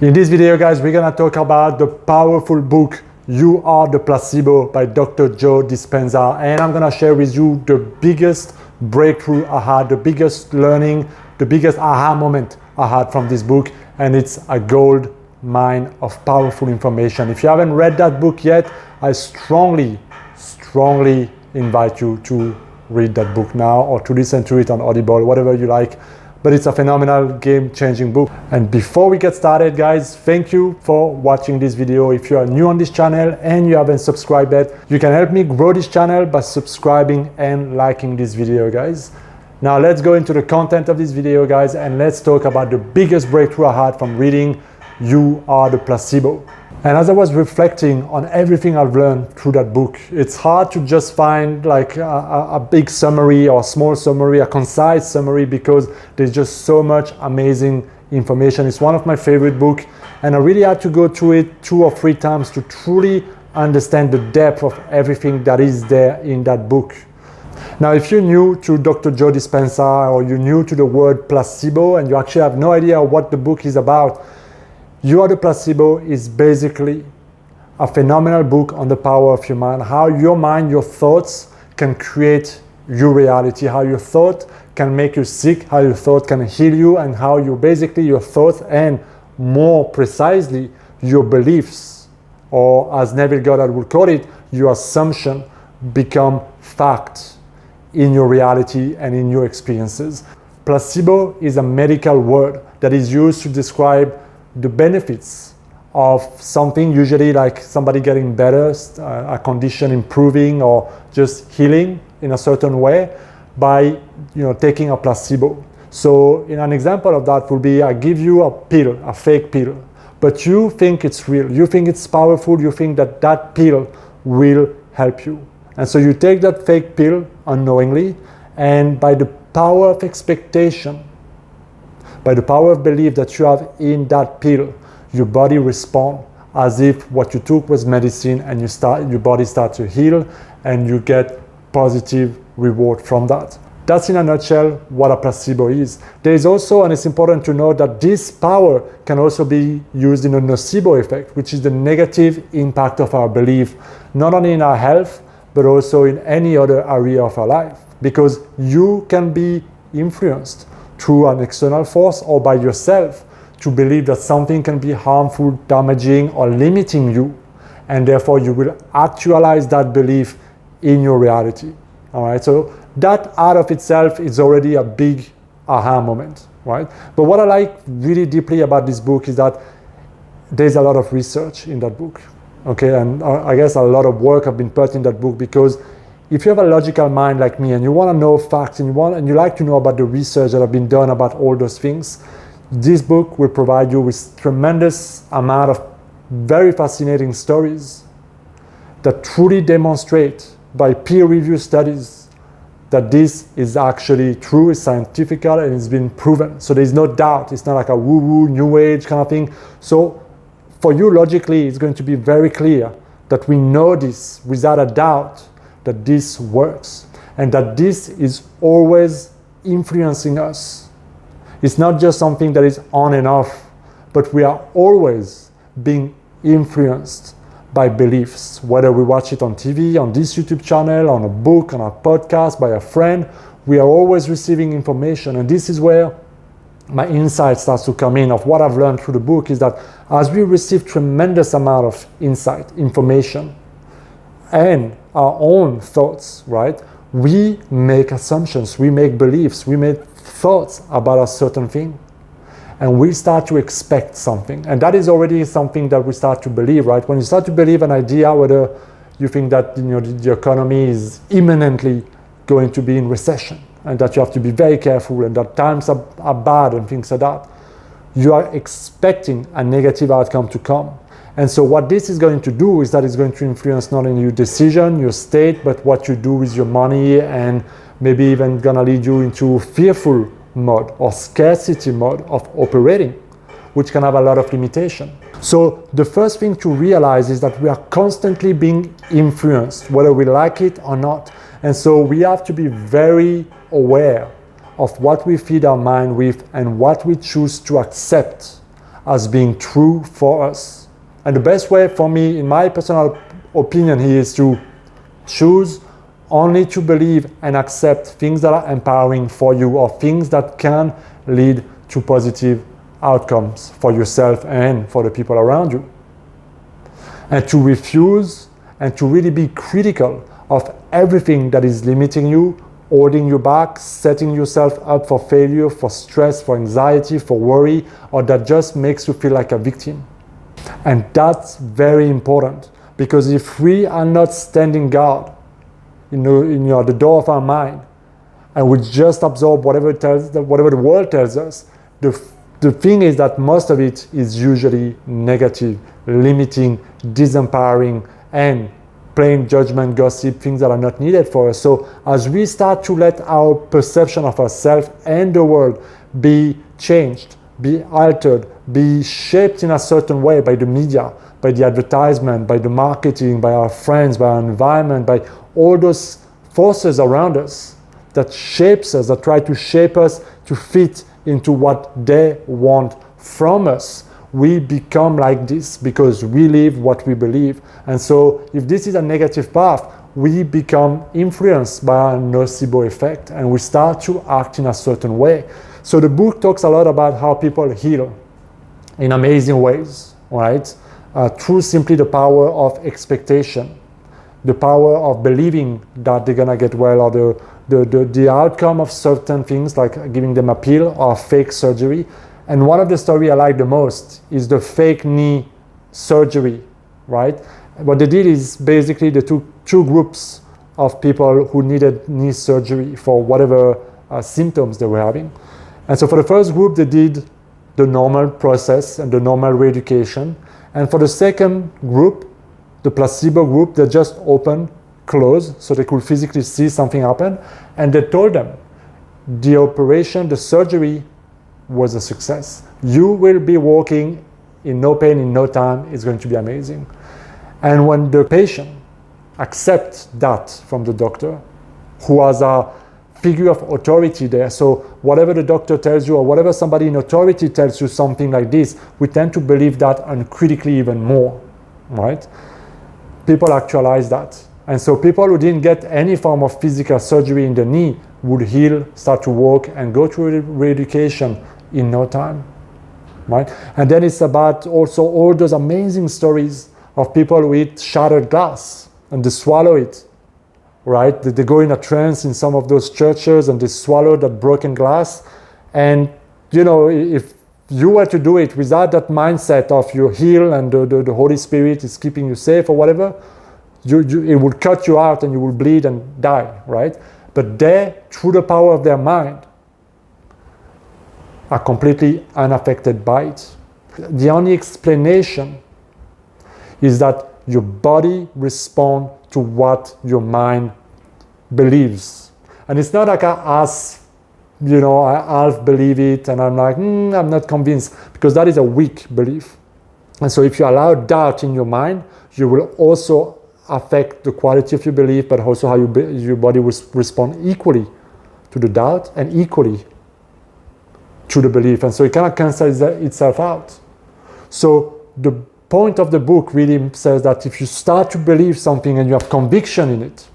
In this video, guys, we're gonna talk about the powerful book, You Are the Placebo by Dr. Joe Dispenza. And I'm gonna share with you the biggest breakthrough I had, the biggest learning, the biggest aha moment I had from this book. And it's a gold mine of powerful information. If you haven't read that book yet, I strongly invite you to read that book now or to listen to it on Audible, whatever you like. But it's a phenomenal game-changing book. And before we get started, guys, thank you for watching this video. If you are new on this channel and you haven't subscribed yet, you can help me grow this channel by subscribing and liking this video, guys. Now let's go into the content of this video, guys, and let's talk about the biggest breakthrough I had from reading You Are the Placebo. And as I was reflecting on everything I've learned through that book, it's hard to just find like a big summary or a small summary, a concise summary, because there's just so much amazing information. It's one of my favorite books, and I really had to go through it 2 or 3 times to truly understand the depth of everything that is there in that book. Now, if you're new to Dr. Joe Dispenza or you're new to the word placebo and you actually have no idea what the book is about, You Are the Placebo is basically a phenomenal book on the power of your mind, how your mind, your thoughts can create your reality, how your thought can make you sick, how your thought can heal you, and how your thoughts and more precisely your beliefs, or as Neville Goddard would call it, your assumption, become fact in your reality and in your experiences. Placebo is a medical word that is used to describe the benefits of something, usually like somebody getting better, a condition improving or just healing in a certain way by taking a placebo. So in an example of that would be, I give you a pill, a fake pill, but you think it's real, you think it's powerful, you think that that pill will help you. And so you take that fake pill unknowingly, and by the power of expectation, by the power of belief that you have in that pill, your body responds as if what you took was medicine, and your body starts to heal and you get positive reward from that. That's in a nutshell what a placebo is. There is also, and it's important to note, that this power can also be used in a nocebo effect, which is the negative impact of our belief, not only in our health, but also in any other area of our life. Because you can be influenced through an external force or by yourself to believe that something can be harmful, damaging, or limiting you, and therefore you will actualize that belief in your reality. All right, so that out of itself is already a big aha moment, right? But what I like really deeply about this book is that there's a lot of research in that book, okay? And I guess a lot of work have been put in that book, because if you have a logical mind like me and you want to know facts and you like to know about the research that have been done about all those things, this book will provide you with tremendous amount of very fascinating stories that truly demonstrate by peer-reviewed studies that this is actually true, it's scientific, and it's been proven. So there's no doubt. It's not like a woo-woo, new age kind of thing. So for you, logically, it's going to be very clear that we know this without a doubt, that this works, and that this is always influencing us. It's not just something that is on and off, but we are always being influenced by beliefs, whether we watch it on TV, on this YouTube channel, on a book, on a podcast, by a friend. We are always receiving information, and this is where my insight starts to come in. Of what I've learned through the book is that as we receive tremendous amount of insight, information, and our own thoughts, right? We make assumptions, we make beliefs, we make thoughts about a certain thing, and we start to expect something. And that is already something that we start to believe, right? When you start to believe an idea, whether you think that the economy is imminently going to be in recession, and that you have to be very careful, and that times are bad and things like that, you are expecting a negative outcome to come. And so what this is going to do is that it's going to influence not only your decision, your state, but what you do with your money, and maybe even gonna lead you into fearful mode or scarcity mode of operating, which can have a lot of limitation. So the first thing to realize is that we are constantly being influenced, whether we like it or not. And so we have to be very aware of what we feed our mind with and what we choose to accept as being true for us. And the best way for me, in my personal opinion, here is to choose only to believe and accept things that are empowering for you, or things that can lead to positive outcomes for yourself and for the people around you. And to refuse and to really be critical of everything that is limiting you, holding you back, setting yourself up for failure, for stress, for anxiety, for worry, or that just makes you feel like a victim. And that's very important, because if we are not standing guard in the door of our mind, and we just absorb whatever the world tells us, the thing is that most of it is usually negative, limiting, disempowering, and plain judgment, gossip, things that are not needed for us. So as we start to let our perception of ourselves and the world be changed, be altered, be shaped in a certain way by the media, by the advertisement, by the marketing, by our friends, by our environment, by all those forces around us that shapes us, that try to shape us to fit into what they want from us, we become like this because we live what we believe. And so if this is a negative path, we become influenced by a nocebo effect, and we start to act in a certain way. So the book talks a lot about how people heal in amazing ways, right? Through simply the power of expectation, the power of believing that they're gonna get well, or the outcome of certain things, like giving them a pill or fake surgery. And one of the stories I like the most is the fake knee surgery, right? What they did is basically the two groups of people who needed knee surgery for whatever symptoms they were having. And so for the first group, they did the normal process and the normal re-education. And for the second group, the placebo group, they just opened, closed, so they could physically see something happen. And they told them, the operation, the surgery was a success. You will be walking in no pain, in no time. It's going to be amazing. And when the patient accepts that from the doctor, who has a figure of authority there, so whatever the doctor tells you, or whatever somebody in authority tells you, something like this, we tend to believe that uncritically even more, right? People actualize that. And so people who didn't get any form of physical surgery in the knee would heal, start to walk, and go through re-education in no time, right? And then it's about also all those amazing stories of people who eat shattered glass and they swallow it, right? They go in a trance in some of those churches and they swallow that broken glass. And, you know, if you were to do it without that mindset of you heal and the Holy Spirit is keeping you safe or whatever, it will cut you out and you will bleed and die, right? But they, through the power of their mind, are completely unaffected by it. The only explanation is that your body responds to what your mind believes. And it's not like I half believe it and I'm like, I'm not convinced, because that is a weak belief. And so if you allow doubt in your mind, you will also affect the quality of your belief, but also how your body will respond equally to the doubt and equally to the belief. And so it cannot cancel itself out. So the point of the book really says that if you start to believe something and you have conviction in it,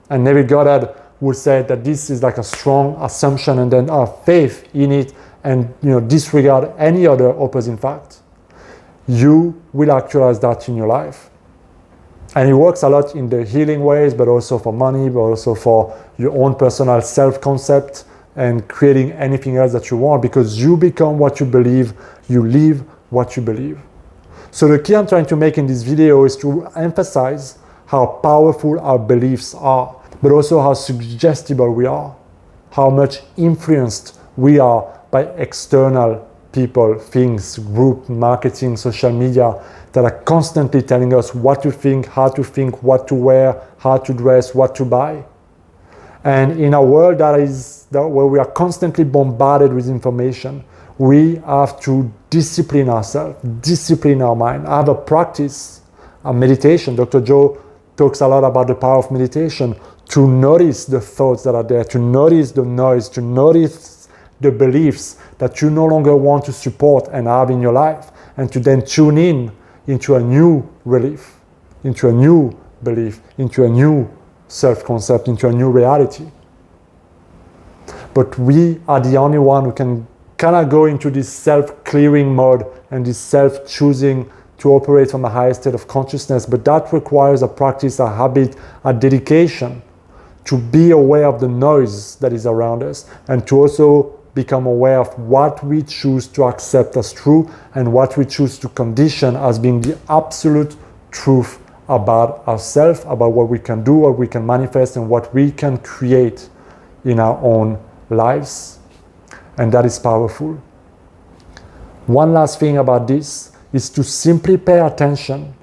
and Neville Goddard would say that this is like a strong assumption, and then have faith in it and disregard any other opposing fact, you will actualize that in your life. And it works a lot in the healing ways, but also for money, but also for your own personal self-concept and creating anything else that you want, because you become what you believe, you live what you believe. So the key I'm trying to make in this video is to emphasize how powerful our beliefs are, but also how suggestible we are, how much influenced we are by external people, things, group, marketing, social media, that are constantly telling us what to think, what to wear, how to dress, what to buy. And in a world where we are constantly bombarded with information, we have to discipline ourselves, discipline our mind. I have a practice, a meditation. Dr. Joe talks a lot about the power of meditation, to notice the thoughts that are there, to notice the noise, to notice the beliefs that you no longer want to support and have in your life, and to then tune in into a new relief, into a new belief, into a new self-concept, into a new reality. But we are the only one who can kind of go into this self-clearing mode and this self-choosing to operate from a higher state of consciousness. But that requires a practice, a habit, a dedication to be aware of the noise that is around us, and to also become aware of what we choose to accept as true and what we choose to condition as being the absolute truth about ourselves, about what we can do, what we can manifest, and what we can create in our own lives. And that is powerful. One last thing about this is to simply pay attention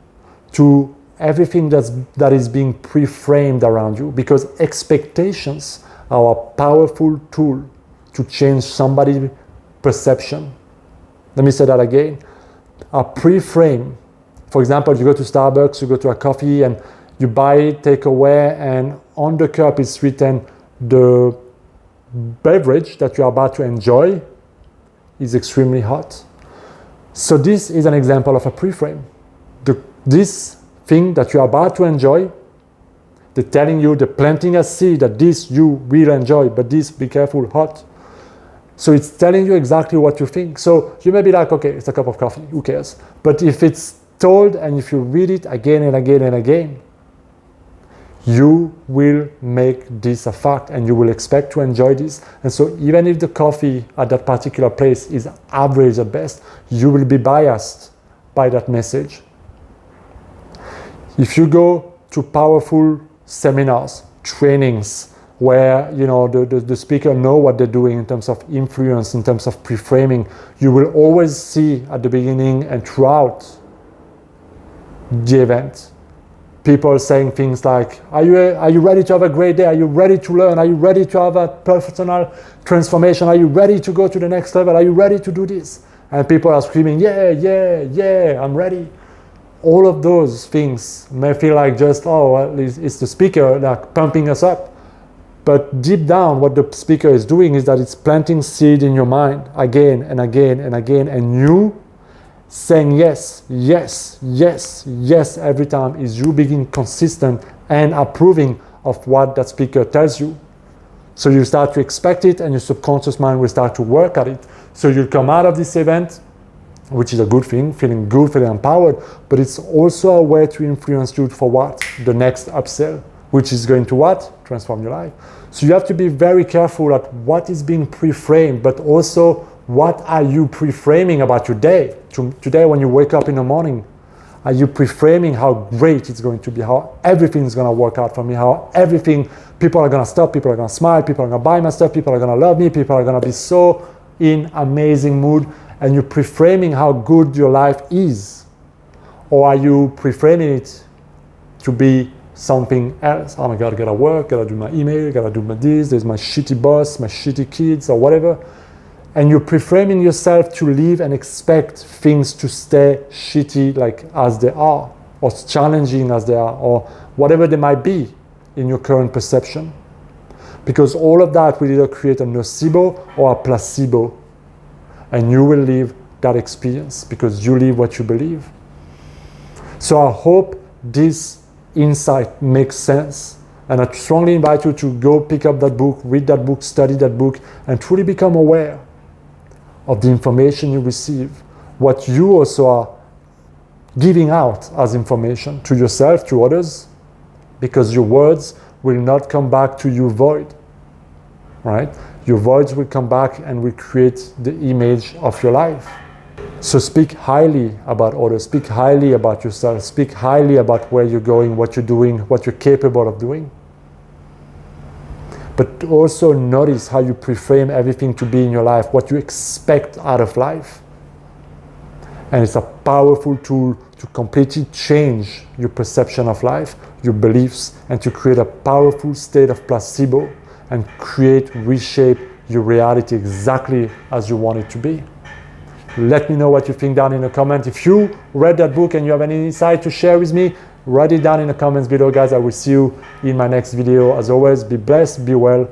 to everything that is being pre-framed around you, because expectations are a powerful tool to change somebody's perception. Let me say that again. A pre-frame. For example, you go to Starbucks, you go to a coffee, and you buy it, take away, and on the cup is written the beverage that you are about to enjoy is extremely hot. So this is an example of a pre-frame. This thing that you are about to enjoy, they're telling you, they're planting a seed that this you will enjoy, but this, be careful, hot. So it's telling you exactly what you think. So you may be like, okay, it's a cup of coffee, who cares? But if it's told and if you read it again and again and again, you will make this a fact and you will expect to enjoy this. And so even if the coffee at that particular place is average at best, you will be biased by that message. If you go to powerful seminars, trainings, where the speaker know what they're doing in terms of influence, in terms of pre-framing, you will always see at the beginning and throughout the event people saying things like, are you ready to have a great day? Are you ready to learn? Are you ready to have a personal transformation? Are you ready to go to the next level? Are you ready to do this? And people are screaming, yeah, I'm ready. All of those things may feel like just, well, it's the speaker like pumping us up. But deep down, what the speaker is doing is that it's planting seed in your mind again and again and again, and you saying yes, yes, yes, yes every time is you being consistent and approving of what that speaker tells you. So you start to expect it, and your subconscious mind will start to work at it. So you'll come out of this event, which is a good thing, feeling good, feeling empowered, but it's also a way to influence you for what? The next upsell, which is going to what? Transform your life. So you have to be very careful at what is being pre-framed, but also what are you pre-framing about your day? Today when you wake up in the morning, are you pre-framing how great it's going to be, how everything's going to work out for me, how people are going to stop, people are going to smile, people are going to buy my stuff, people are going to love me, people are going to be so in amazing mood, and you're pre-framing how good your life is? Or are you pre-framing it to be something else? Oh my God, I gotta work, gotta do my email, gotta do my this, there's my shitty boss, my shitty kids, or whatever. And you're pre-framing yourself to live and expect things to stay shitty like as they are, or challenging as they are, or whatever they might be in your current perception. Because all of that will either create a nocebo or a placebo. And you will live that experience because you live what you believe. So I hope this insight makes sense. And I strongly invite you to go pick up that book, read that book, study that book, and truly become aware of the information you receive, what you also are giving out as information to yourself, to others, because your words will not come back to you void, right? Your words will come back and will create the image of your life. So speak highly about others, speak highly about yourself, speak highly about where you're going, what you're doing, what you're capable of doing. But also notice how you pre-frame everything to be in your life, what you expect out of life. And it's a powerful tool to completely change your perception of life, your beliefs, and to create a powerful state of placebo and reshape your reality exactly as you want it to be. Let me know what you think down in the comments. If you read that book and you have any insight to share with me, write it down in the comments below, guys. I will see you in my next video. As always, be blessed, be well.